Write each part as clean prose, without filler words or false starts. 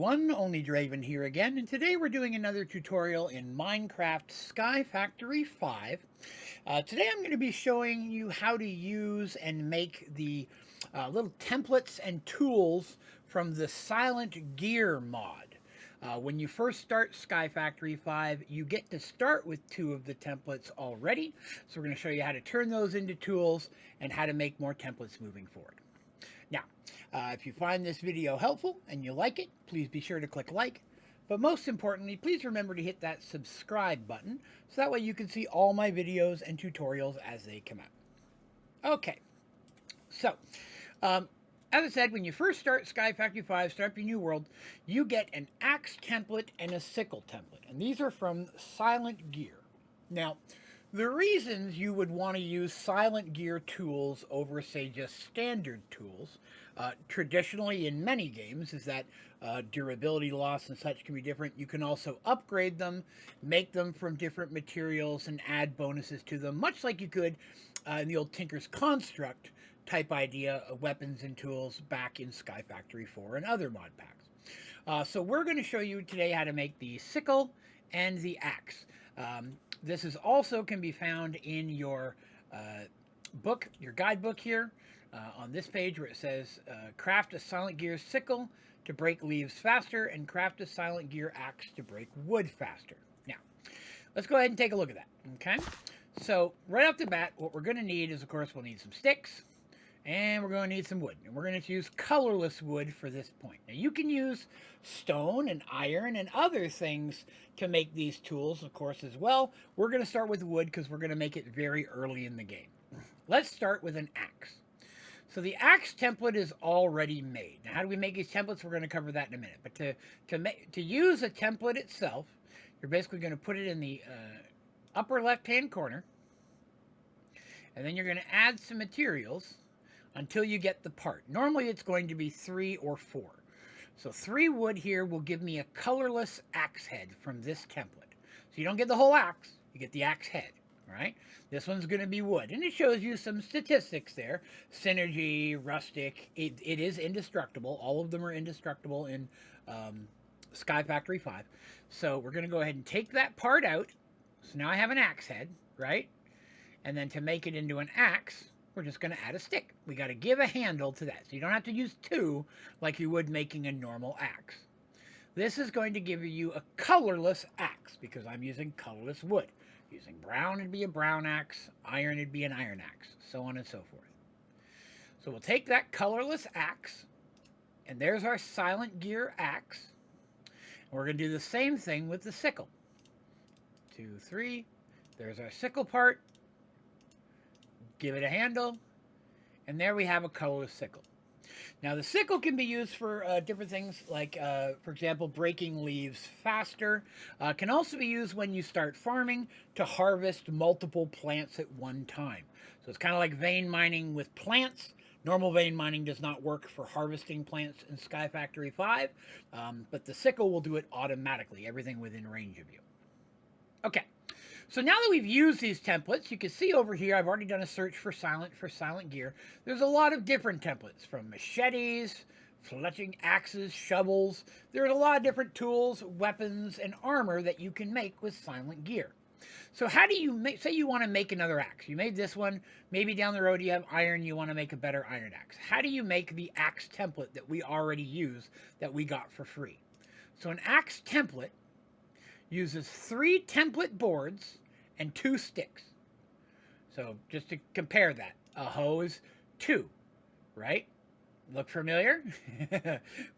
everyone, Onlydraven here again, and today we're doing another tutorial in Minecraft Sky Factory 5. Today I'm going to be showing you how to use and make the little templates and tools from the Silent Gear mod. When you first start Sky Factory 5, you get to start with 2 of the templates already, so we're going to show you how to turn those into tools and how to make more templates moving forward. Now, if you find this video helpful and you like it, please be sure to click like. But most importantly, please remember to hit that subscribe button so that way you can see all my videos and tutorials as they come out. Okay, so as I said, when you first start Sky Factory 5, start up your new world, you get an axe template and a sickle template. And these are from Silent Gear. Now, the reasons you would want to use Silent Gear tools over, say, just standard tools, traditionally in many games, is that durability loss and such can be different. You can also upgrade them, make them from different materials, and add bonuses to them, much like you could in the old Tinker's Construct type idea of weapons and tools back in Sky Factory 4 and other mod packs. So we're going to show you today how to make the sickle and the axe. This is also can be found in your book, your guidebook here, on this page where it says craft a Silent Gear sickle to break leaves faster and craft a Silent Gear axe to break wood faster. Now, let's go ahead and take a look at that, okay? So, right off the bat, what we're going to need is, of course, we'll need some sticks, and we're going to need some wood. And we're going to use colorless wood for this point. Now, you can use stone and iron and other things to make these tools, of course, as well. We're going to start with wood because we're going to make it very early in the game. Let's start with an axe. So the axe template is already made. Now, how do we make these templates? We're going to cover that in a minute. But to use a template itself, you're basically going to put it in the upper left-hand corner. And then you're going to add some materials until you get the part. Normally it's going to be 3 or 4. So 3 wood here will give me a colorless axe head from this template. So you don't get the whole axe, you get the axe head, right? This one's going to be wood. And it shows you some statistics there. Synergy, rustic, it is indestructible. All of them are indestructible in Sky Factory 5. So we're going to go ahead and take that part out. So now I have an axe head, right? And then to make it into an axe, we're just going to add a stick. We got to give a handle to that. So you don't have to use 2 like you would making a normal axe. This is going to give you a colorless axe because I'm using colorless wood. Using brown, it'd be a brown axe. Iron, it'd be an iron axe. So on and so forth. So we'll take that colorless axe, and there's our Silent Gear axe. And we're going to do the same thing with the sickle. 2, 3. There's our sickle part. Give it a handle, and there we have a colorless sickle. Now the sickle can be used for different things like, for example, breaking leaves faster. Can also be used when you start farming to harvest multiple plants at one time. So it's kind of like vein mining with plants. Normal vein mining does not work for harvesting plants in Sky Factory 5, but the sickle will do it automatically, everything within range of you. Okay. So now that we've used these templates, you can see over here, I've already done a search for Silent Gear. There's a lot of different templates, from machetes, fletching axes, shovels. There's a lot of different tools, weapons, and armor that you can make with Silent Gear. So how do you make, say you want to make another axe. You made this one, maybe down the road you have iron, you want to make a better iron axe. How do you make the axe template that we already use, that we got for free? So an axe template uses 3 template boards and 2 sticks. So just to compare that, a hoe is 2, right? Look familiar?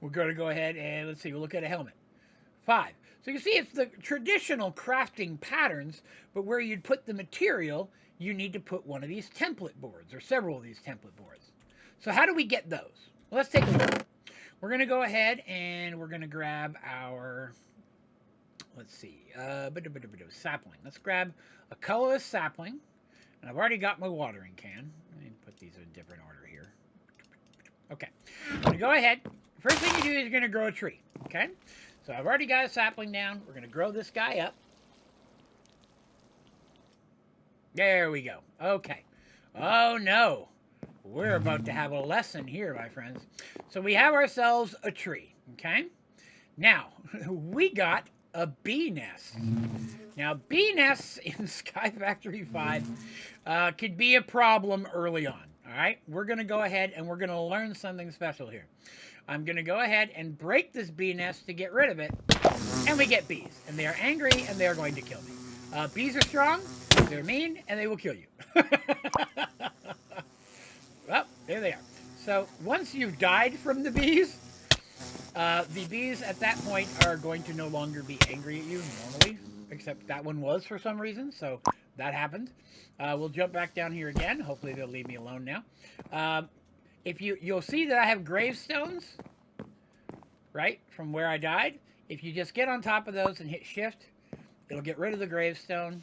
We're going to go ahead and let's see, we'll look at a helmet. 5. So you can see it's the traditional crafting patterns, but where you'd put the material, you need to put one of these template boards or several of these template boards. So how do we get those? Well, let's take a look. We're going to go ahead and we're going to grab our, let's see, sapling. Let's grab a colorless sapling. And I've already got my watering can. Let me put these in a different order here. Okay. I'm going to go ahead. First thing you do is you're going to grow a tree. Okay? So I've already got a sapling down. We're going to grow this guy up. There we go. Okay. Oh, no. We're about to have a lesson here, my friends. So we have ourselves a tree. Okay? Now, we got a bee nest. Now, bee nests in Sky Factory 5 could be a problem early on. All right, we're going to go ahead and we're going to learn something special here. I'm going to go ahead and break this bee nest to get rid of it, and we get bees. And they are angry, and they are going to kill me. Bees are strong, they're mean, and they will kill you. Well, there they are. So once you've died from the bees at that point are going to no longer be angry at you normally, except that one was for some reason, so that happened. We'll jump back down here again. Hopefully they'll leave me alone now. If you'll see that I have gravestones, right, from where I died. If you just get on top of those and hit shift, it'll get rid of the gravestone,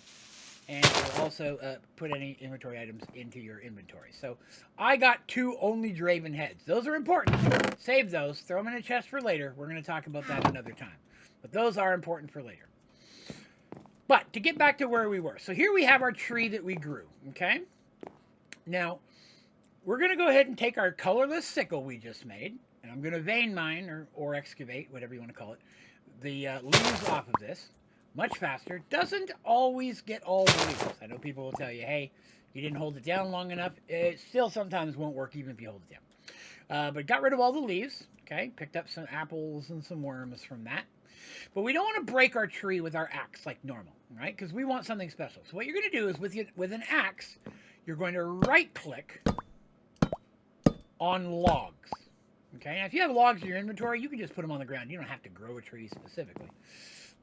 and it'll also put any inventory items into your inventory. So I got 2 Onlydraven heads. Those are important. Save those. Throw them in a chest for later. We're going to talk about that another time. But those are important for later. But to get back to where we were. So here we have our tree that we grew. Okay? Now, we're going to go ahead and take our colorless sickle we just made. And I'm going to vein mine or excavate, whatever you want to call it, the leaves off of this. Much faster. Doesn't always get all the leaves. I know people will tell you, hey, you didn't hold it down long enough. It still sometimes won't work even if you hold it down. But got rid of all the leaves. Okay, picked up some apples and some worms from that. But we don't want to break our tree with our axe like normal, right? Because we want something special. So what you're going to do is with an axe, you're going to right-click on logs. Okay, now if you have logs in your inventory, you can just put them on the ground. You don't have to grow a tree specifically.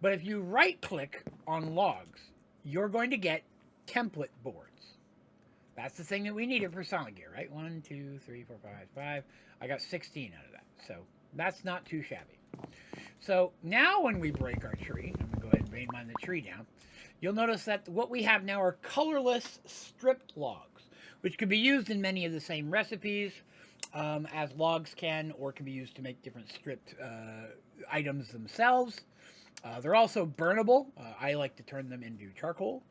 But if you right-click on logs, you're going to get template boards. That's the thing that we needed for Silent Gear, right? 1, 2, 3, 4, 5, 5. I got 16 out of that, so that's not too shabby. So now when we break our tree, I'm going to go ahead and vein mine the tree down, you'll notice that what we have now are colorless stripped logs, which can be used in many of the same recipes as logs can, or can be used to make different stripped items themselves. They're also burnable. I like to turn them into charcoal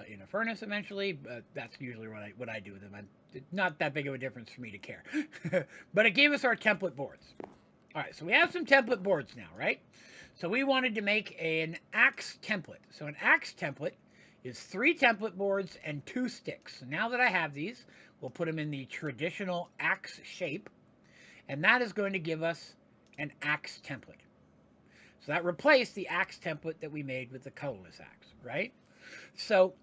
in a furnace eventually. That's usually what I do with them. It's not that big of a difference for me to care. But it gave us our template boards. All right, so we have some template boards now, right? So we wanted to make an axe template. So an axe template is 3 template boards and 2 sticks. So now that I have these, we'll put them in the traditional axe shape. And that is going to give us an axe template. So that replaced the axe template that we made with the colorless axe, right? So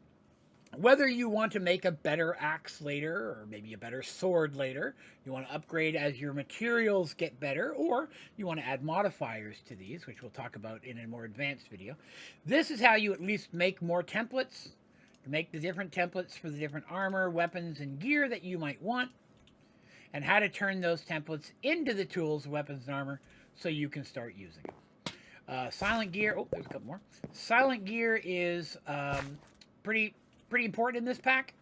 whether you want to make a better axe later, or maybe a better sword later, you want to upgrade as your materials get better, or you want to add modifiers to these, which we'll talk about in a more advanced video. This is how you at least make more templates, to make the different templates for the different armor, weapons, and gear that you might want, and how to turn those templates into the tools, weapons, and armor so you can start using them. Silent Gear, oh, there's a couple more. Silent Gear is pretty important in this pack.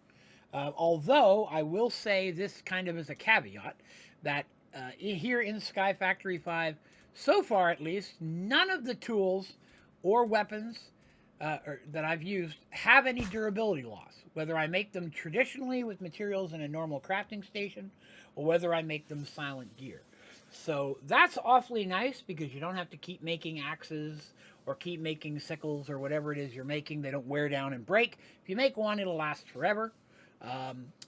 Although, I will say this kind of as a caveat, that here in Sky Factory 5, so far at least, none of the tools or weapons that I've used have any durability loss. Whether I make them traditionally with materials in a normal crafting station, or whether I make them Silent Gear. So that's awfully nice because you don't have to keep making axes or keep making sickles or whatever it is you're making. They don't wear down and break. If you make one, it'll last forever.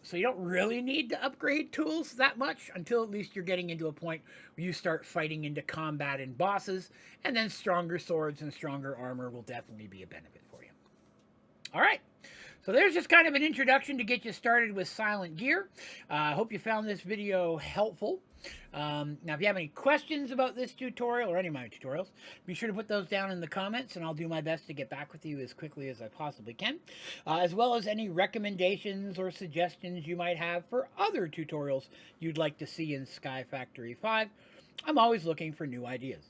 So you don't really need to upgrade tools that much until at least you're getting into a point where you start fighting into combat and bosses, and then stronger swords and stronger armor will definitely be a benefit for you. All right. So there's just kind of an introduction to get you started with Silent Gear. I hope you found this video helpful. Now, if you have any questions about this tutorial or any of my tutorials, be sure to put those down in the comments, and I'll do my best to get back with you as quickly as I possibly can, as well as any recommendations or suggestions you might have for other tutorials you'd like to see in Sky Factory 5. I'm always looking for new ideas.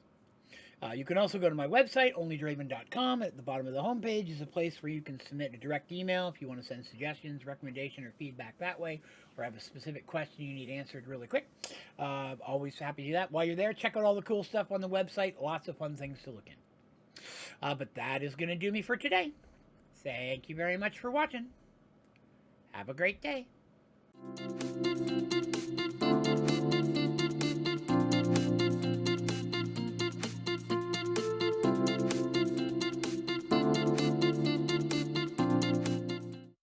You can also go to my website, onlydraven.com. At the bottom of the homepage is a place where you can submit a direct email if you want to send suggestions, recommendation, or feedback that way, or have a specific question you need answered really quick. Always happy to do that. While you're there, check out all the cool stuff on the website. Lots of fun things to look in. But that is going to do me for today. Thank you very much for watching. Have a great day.